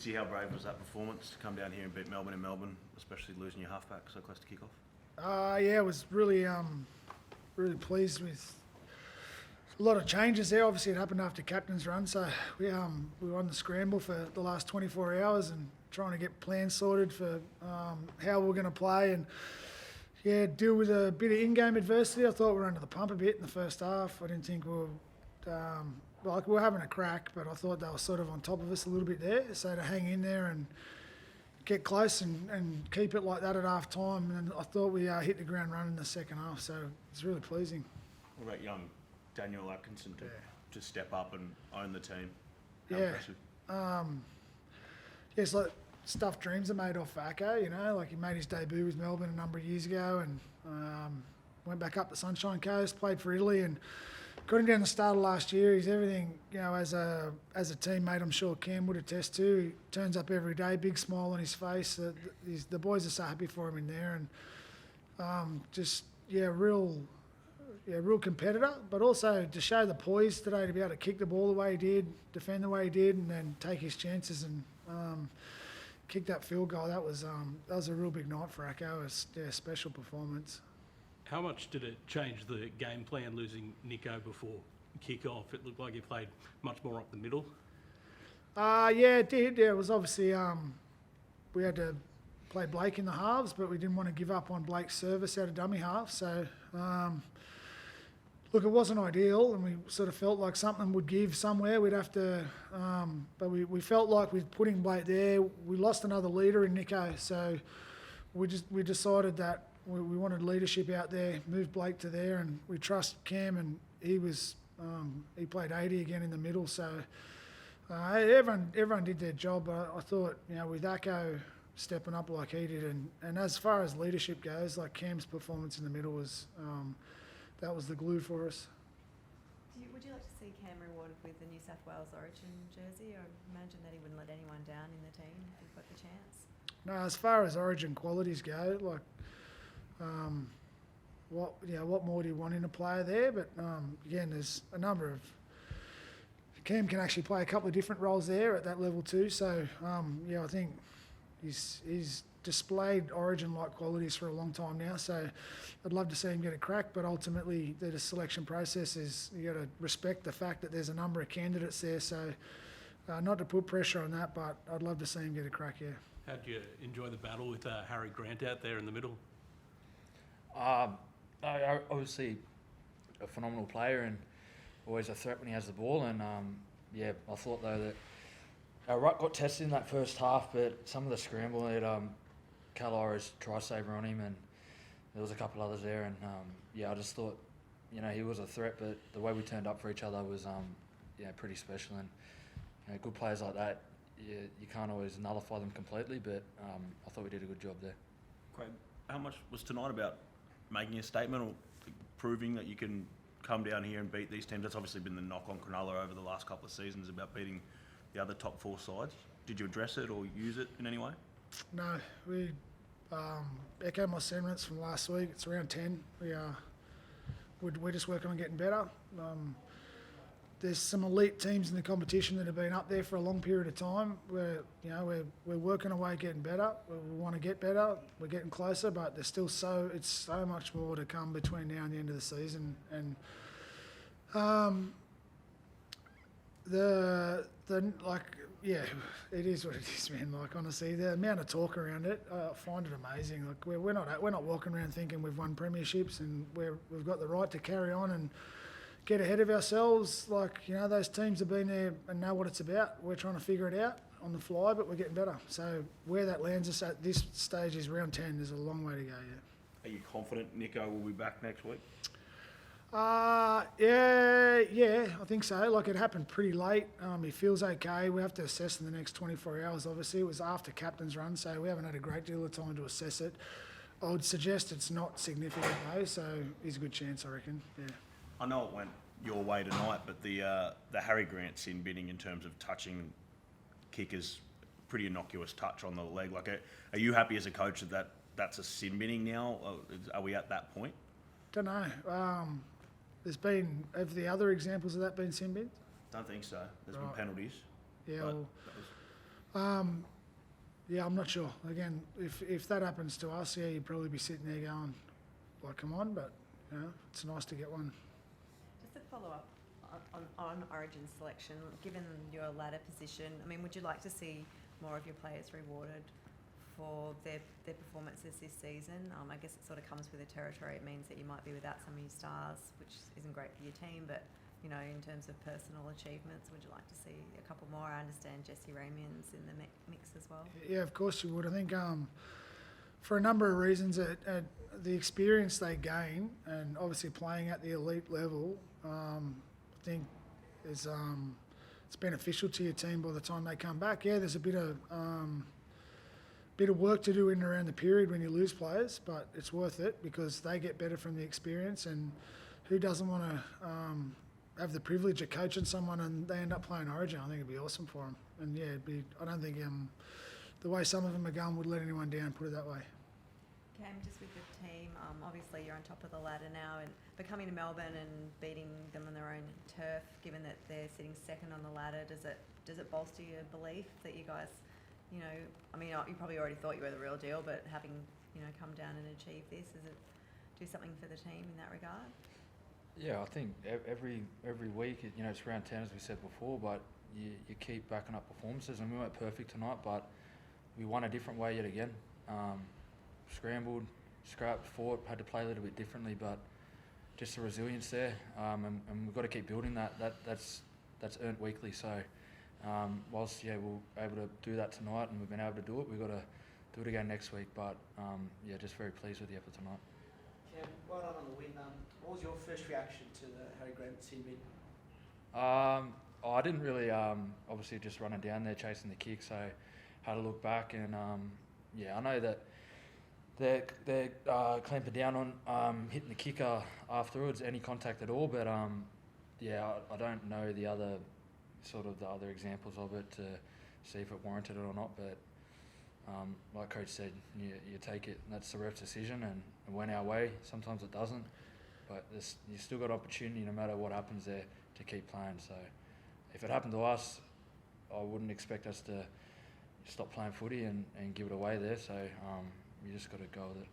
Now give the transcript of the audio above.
Fitzy, how brave was that performance to come down here and beat Melbourne in Melbourne, especially losing your halfback so close to kick-off? Yeah, I was really pleased with a lot of changes there. Obviously, it happened after captain's run, so we were on the scramble for the last 24 hours and trying to get plans sorted for how we were going to play and deal with a bit of in-game adversity. I thought we were under the pump a bit in the first half. I didn't think we were having a crack, but I thought they were sort of on top of us a little bit there. So to hang in there and get close and keep it like that at half time, and I thought we hit the ground running in the second half. So it's really pleasing. What about young Daniel Atkinson to step up and own the team? How Yeah. impressive. It's like stuff dreams are made off for Acco, you know, like he made his debut with Melbourne a number of years ago and went back up the Sunshine Coast, played for Italy and got him down the start of last year. He's everything, you know, as a teammate, I'm sure Cam would attest to. He turns up every day, big smile on his face. The boys are so happy for him in there and real competitor, but also to show the poise today to be able to kick the ball the way he did, defend the way he did, and then take his chances and kick that field goal. That was a real big night for Acco. It was a special performance. How much did it change the game plan losing Nicho before kick-off? It looked like he played much more up the middle. Yeah, it did. Yeah, it was obviously we had to play Blake in the halves, but we didn't want to give up on Blake's service out of dummy half. So, look, it wasn't ideal, and we sort of felt like something would give somewhere. We'd have to, but we felt like with putting Blake there, we lost another leader in Nicho. So we decided that we wanted leadership out there, moved Blake to there, and we trust Cam, and he played 80 again in the middle. So everyone did their job. But I thought, you know, with Acco stepping up like he did, and as far as leadership goes, like Cam's performance in the middle was that was the glue for us. Would you like to see Cam rewarded with the New South Wales Origin jersey, or imagine that he wouldn't let anyone down in the team if he'd got the chance? No, as far as Origin qualities go, like what more do you want in a player there? But again, there's a number of Cam can actually play a couple of different roles there at that level too. So I think he's displayed Origin-like qualities for a long time now. So I'd love to see him get a crack, but ultimately the selection process is you got to respect the fact that there's a number of candidates there. So not to put pressure on that, but I'd love to see him get a crack. Yeah. How did you enjoy the battle with Harry Grant out there in the middle? Obviously a phenomenal player and always a threat when he has the ball. And I thought though that our ruck got tested in that first half, but some of the scramble had Calara's try saver on him, and there was a couple others there. And I just thought, you know, he was a threat, but the way we turned up for each other was pretty special. And you know, good players like that, you can't always nullify them completely, but I thought we did a good job there. Craig, how much was tonight about making a statement or proving that you can come down here and beat these teams? That's obviously been the knock on Cronulla over the last couple of seasons about beating the other top four sides. Did you address it or use it in any way? No, we echo my sentiments from last week. It's around 10. We're just working on getting better. There's some elite teams in the competition that have been up there for a long period of time. We're working away getting better. We want to get better. We're getting closer, but there's still so much more to come between now and the end of the season. And it is what it is, man. Like honestly, the amount of talk around it, I find it amazing. Like we're not walking around thinking we've won premierships and we've got the right to carry on and get ahead of ourselves. Like, you know, those teams have been there and know what it's about. We're trying to figure it out on the fly, but we're getting better. So where that lands us at this stage is round 10. There's a long way to go yet. Are you confident Nicho will be back next week? Yeah, I think so. Like it happened pretty late. He feels okay. We have to assess in the next 24 hours. Obviously, it was after captain's run, so we haven't had a great deal of time to assess it. I would suggest it's not significant though, so he's a good chance, I reckon. Yeah. I know it went your way tonight, but the Harry Grant sin binning in terms of touching kickers, pretty innocuous touch on the leg. Like, are you happy as a coach that that's a sin binning now? Are we at that point? Don't know. Have the other examples of that been sin bins? Don't think so. There's been penalties. Yeah, well, Yeah, I'm not sure. Again, if that happens to us, yeah, you'd probably be sitting there going, like, come on, but, you know, it's nice to get one. Just to follow up on Origin selection, given your ladder position, I mean, would you like to see more of your players rewarded for their performances this season? I guess it sort of comes with the territory. It means that you might be without some of your stars, which isn't great for your team, but, you know, in terms of personal achievements, would you like to see a couple more? I understand Jesse Ramian's in the mix as well. Yeah, of course you would. I think for a number of reasons, at the experience they gain, and obviously playing at the elite level, I think it's beneficial to your team by the time they come back. Yeah, there's a bit of work to do in and around the period when you lose players, but it's worth it because they get better from the experience. And who doesn't want to have the privilege of coaching someone and they end up playing Origin? I think it'd be awesome for them. And yeah, I don't think the way some of them are going would let anyone down, put it that way. Cam, just with the team, obviously you're on top of the ladder now, but coming to Melbourne and beating them on their own turf, given that they're sitting second on the ladder, does it bolster your belief that you guys, you know, I mean, you probably already thought you were the real deal, but having, you know, come down and achieve this, does it do something for the team in that regard? Yeah, I think every week, you know, it's round 10 as we said before, but you keep backing up performances, and we weren't perfect tonight, but we won a different way yet again. Scrambled, scrapped, fought, had to play a little bit differently, but just the resilience there, and we've got to keep building that. That's earned weekly. So whilst we're able to do that tonight, and we've been able to do it, we've got to do it again next week. But just very pleased with the effort tonight. Cam, well done on the win. What was your first reaction to the Harry Grant sin bid? I didn't really, obviously just running down there chasing the kick, so had to look back and I know that they're clamping down on hitting the kicker afterwards, any contact at all, but I don't know the other examples of it to see if it warranted it or not, but like Coach said, you take it, and that's the ref's decision, and it went our way. Sometimes it doesn't, but you still got opportunity no matter what happens there to keep playing. So if it happened to us, I wouldn't expect us to stop playing footy and give it away there. So you just got to go with it.